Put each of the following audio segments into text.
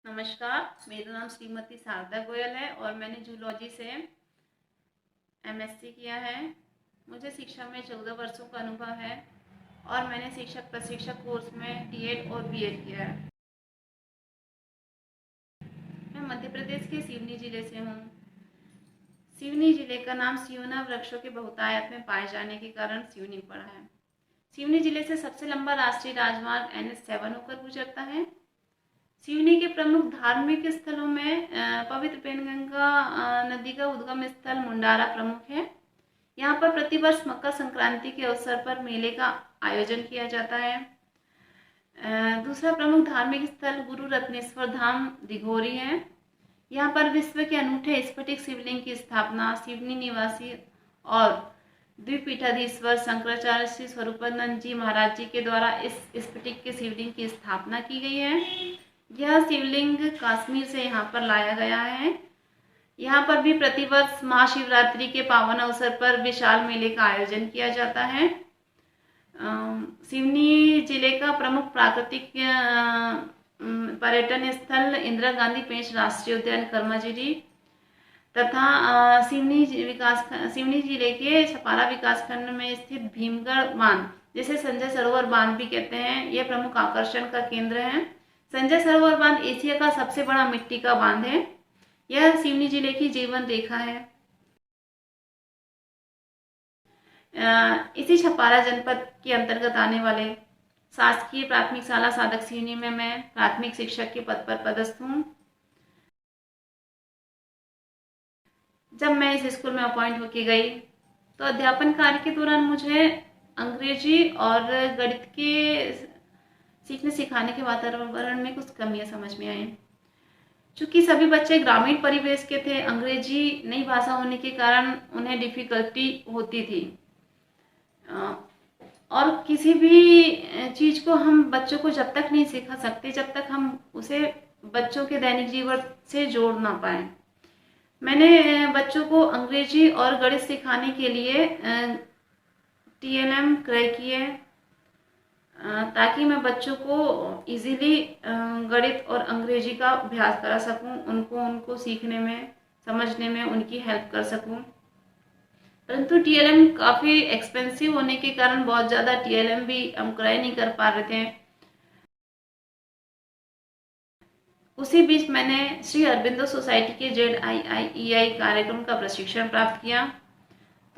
नमस्कार, मेरा नाम श्रीमती शारदा गोयल है और मैंने जूलॉजी से एमएससी किया है। मुझे शिक्षा में 14 वर्षों का अनुभव है और मैंने शिक्षक प्रशिक्षक कोर्स में डीएड और बीएड किया है। मैं मध्य प्रदेश के सिवनी जिले से हूँ। सिवनी जिले का नाम सिवना वृक्षों के बहुतायत में पाए जाने के कारण सिवनी पड़ा है। सिवनी जिले से सबसे लंबा राष्ट्रीय राजमार्ग NH7 होकर गुजरता है। सिवनी के प्रमुख धार्मिक स्थलों में पवित्र पेनगंगा नदी का उद्गम स्थल मुंडारा प्रमुख है। यहाँ पर प्रतिवर्ष मकर संक्रांति के अवसर पर मेले का आयोजन किया जाता है। दूसरा प्रमुख धार्मिक स्थल गुरु रत्नेश्वर धाम दिघोरी है। यहाँ पर विश्व के अनूठे स्फटिक शिवलिंग की स्थापना सिवनी निवासी और द्विपीठाधीश्वर शंकराचार्य श्री स्वरूपानंद जी महाराज जी के द्वारा इस स्फटिक के शिवलिंग की स्थापना की गई है। यह शिवलिंग कश्मीर से यहाँ पर लाया गया है। यहाँ पर भी प्रतिवर्ष महाशिवरात्रि के पावन अवसर पर विशाल मेले का आयोजन किया जाता है। सिवनी जिले का प्रमुख प्राकृतिक पर्यटन स्थल इंदिरा गांधी पेंच राष्ट्रीय उद्यान कर्मजिरी तथा सिवनी जिले के छपारा विकासखंड में स्थित भीमगढ़ बांध, जिसे संजय सरोवर बांध भी कहते हैं, यह प्रमुख आकर्षण का केंद्र है। संजय सरोवर बांध एशिया का सबसे बड़ा मिट्टी का बांध है। यह सिवनी जिले की जीवन रेखा है। इसी छपारा जनपद के अंतर्गत आने वाले शासकीय प्राथमिक शाला साधक सिवनी में मैं प्राथमिक शिक्षक के पद पर पदस्थ हूँ। जब मैं इस स्कूल में अपॉइंट होके गई तो अध्यापन कार्य के दौरान मुझे अंग्रेजी और गणित के सीखने सिखाने के वातावरण में कुछ कमियां समझ में आई। चूँकि सभी बच्चे ग्रामीण परिवेश के थे, अंग्रेजी नई भाषा होने के कारण उन्हें डिफ़िकल्टी होती थी और किसी भी चीज़ को हम बच्चों को जब तक नहीं सिखा सकते जब तक हम उसे बच्चों के दैनिक जीवन से जोड़ ना पाए। मैंने बच्चों को अंग्रेजी और गणित सिखाने के लिए TLM क्रय किए ताकि मैं बच्चों को इजीली गणित और अंग्रेजी का अभ्यास करा सकूं, उनको सीखने में समझने में उनकी हेल्प कर सकूं। परंतु TLM काफ़ी एक्सपेंसिव होने के कारण बहुत ज़्यादा TLM भी हम क्रय नहीं कर पा रहे थे। उसी बीच मैंने श्री अरबिंदो सोसाइटी के ZIIEI कार्यक्रम का प्रशिक्षण प्राप्त किया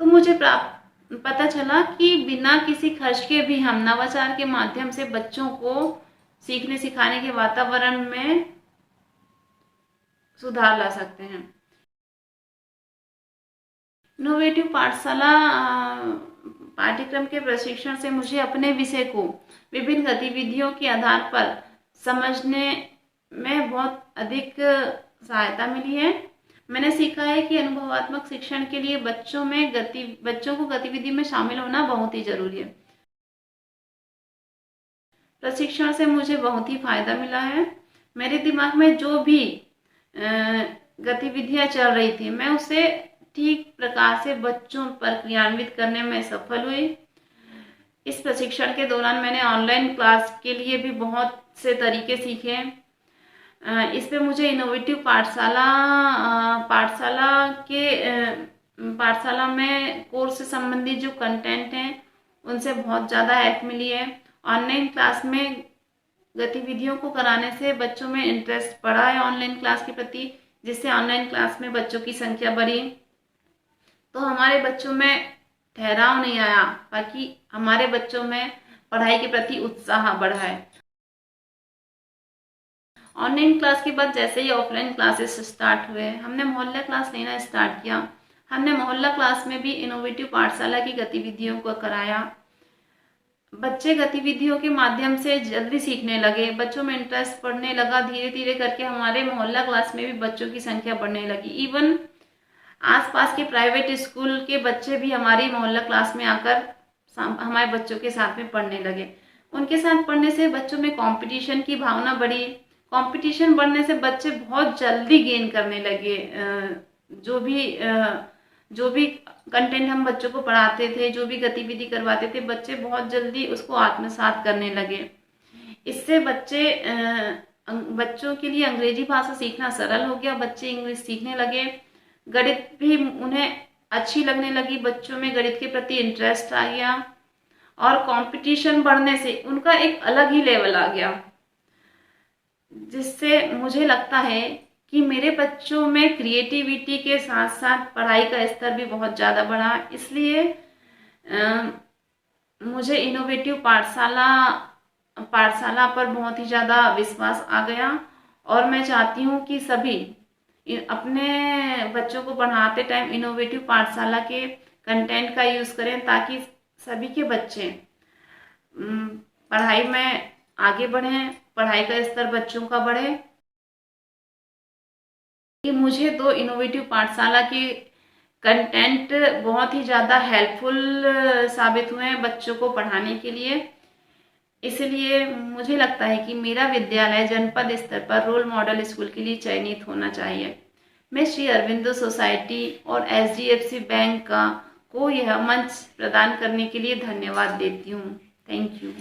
तो मुझे पता चला कि बिना किसी खर्च के भी हम नवाचार के माध्यम से बच्चों को सीखने सिखाने के वातावरण में सुधार ला सकते हैं। इनोवेटिव पाठशाला पाठ्यक्रम के प्रशिक्षण से मुझे अपने विषय को विभिन्न गतिविधियों के आधार पर समझने में बहुत अधिक सहायता मिली है। मैंने सीखा है कि अनुभवात्मक शिक्षण के लिए बच्चों को गतिविधि में शामिल होना बहुत ही जरूरी है। प्रशिक्षण से मुझे बहुत ही फायदा मिला है। मेरे दिमाग में जो भी गतिविधियां चल रही थी मैं उसे ठीक प्रकार से बच्चों पर क्रियान्वित करने में सफल हुई। इस प्रशिक्षण के दौरान मैंने ऑनलाइन क्लास के लिए भी बहुत से तरीके सीखे। इस पे मुझे इनोवेटिव पाठशाला में कोर्स से संबंधित जो कंटेंट हैं उनसे बहुत ज़्यादा हेल्प मिली है। ऑनलाइन क्लास में गतिविधियों को कराने से बच्चों में इंटरेस्ट बढ़ा है ऑनलाइन क्लास के प्रति, जिससे ऑनलाइन क्लास में बच्चों की संख्या बढ़ी तो हमारे बच्चों में ठहराव नहीं आया, बाकी हमारे बच्चों में पढ़ाई के प्रति उत्साह बढ़ा है। ऑनलाइन क्लास के बाद जैसे ही ऑफलाइन क्लासेस स्टार्ट हुए हमने मोहल्ला क्लास लेना स्टार्ट किया। हमने मोहल्ला क्लास में भी इनोवेटिव पाठशाला की गतिविधियों को कराया। बच्चे गतिविधियों के माध्यम से जल्दी सीखने लगे, बच्चों में इंटरेस्ट बढ़ने लगा। धीरे धीरे करके हमारे मोहल्ला क्लास में भी बच्चों की संख्या बढ़ने लगी। इवन आसपास के प्राइवेट स्कूल के बच्चे भी हमारी मोहल्ला क्लास में आकर हमारे बच्चों के साथ में पढ़ने लगे। उनके साथ पढ़ने से बच्चों में कंपटीशन की भावना बढ़ी। कंपटीशन बढ़ने से बच्चे बहुत जल्दी गेन करने लगे। जो भी कंटेंट हम बच्चों को पढ़ाते थे, जो भी गतिविधि करवाते थे, बच्चे बहुत जल्दी उसको आत्मसात करने लगे। इससे बच्चे बच्चों के लिए अंग्रेजी भाषा सीखना सरल हो गया, बच्चे इंग्लिश सीखने लगे, गणित भी उन्हें अच्छी लगने लगी, बच्चों में गणित के प्रति इंटरेस्ट आ गया और कंपटीशन बढ़ने से उनका एक अलग ही लेवल आ गया, जिससे मुझे लगता है कि मेरे बच्चों में क्रिएटिविटी के साथ साथ पढ़ाई का स्तर भी बहुत ज़्यादा बढ़ा। इसलिए मुझे इनोवेटिव पाठशाला पर बहुत ही ज़्यादा विश्वास आ गया और मैं चाहती हूँ कि सभी अपने बच्चों को पढ़ाते टाइम इनोवेटिव पाठशाला के कंटेंट का यूज़ करें, ताकि सभी के बच्चे पढ़ाई में आगे बढ़ें, पढ़ाई का स्तर बच्चों का बढ़े। मुझे तो इनोवेटिव पाठशाला के कंटेंट बहुत ही ज़्यादा हेल्पफुल साबित हुए हैं बच्चों को पढ़ाने के लिए। इसलिए मुझे लगता है कि मेरा विद्यालय जनपद स्तर पर रोल मॉडल स्कूल के लिए चयनित होना चाहिए। मैं श्री अरविंदो सोसाइटी और HDFC बैंक को यह मंच प्रदान करने के लिए धन्यवाद देती हूँ। Thank you.